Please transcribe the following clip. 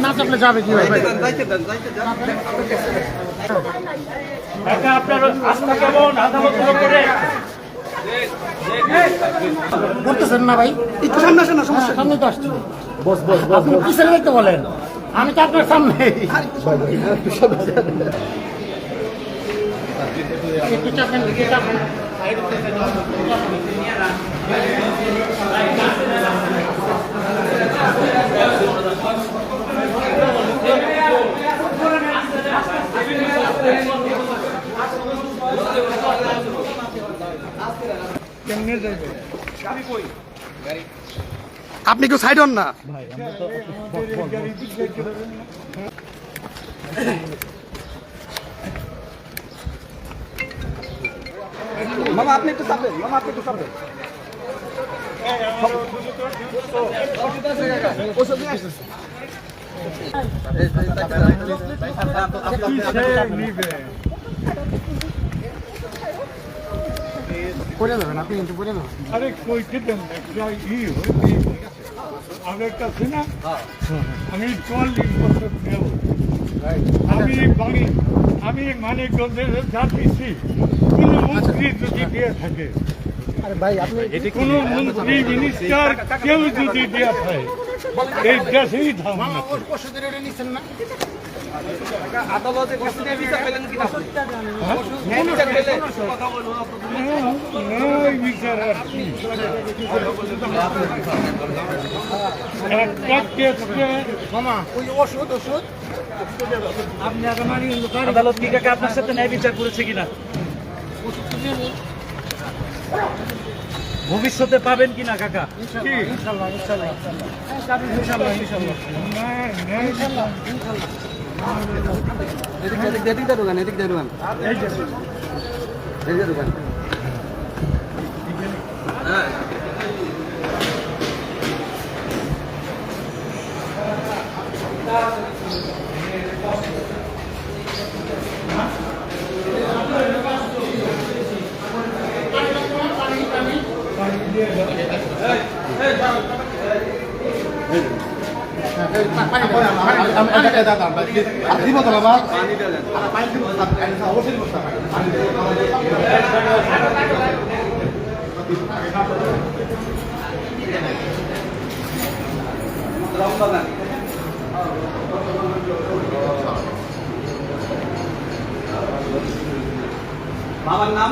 না চাপলে যাবে কি ভাই? আপনার আস্থা কেমন আদালত করে করতেছেন না ভাই? একটু সামনে আসেন না, সমস্যা সামনে তো আসছি। আপনি পিছনে দেখতে বলেন, আমি তো আপনার সামনে। একটু চাপেন, একটু চাপেন। আপনি কেউ সাইড হন না। মামা আপনি একটু চাপেন, মামা আপনি একটু চাপেন। পড়ে যাবেন, আপনি কিন্তু পড়ে যাবেন। আরে কই খেতেন আগের কাছে না আমি ৪০ বছর নেব আমি মানিকগঞ্জের যা দিচ্ছি কোনো মন্ত্রী যদি দিয়ে থাকে, কোনো মন্ত্রী মিনিস্টার কেউ যদি দেওয়া থাকে এই দেশেই ধারণা আদালতে বিচার পেলেন কিনা? বিচার আর কি একটা কেসকে আপনি আদালত কি কাকা আপনার সাথে ন্যায় বিচার করেছে কিনা, ভবিষ্যতে পাবেন কিনা কাকা? এদিক দিয়ে ঢুকান, এদিক দিয়ে ঢুকান, এদিক দিয়ে ঢুকান। বাবার নাম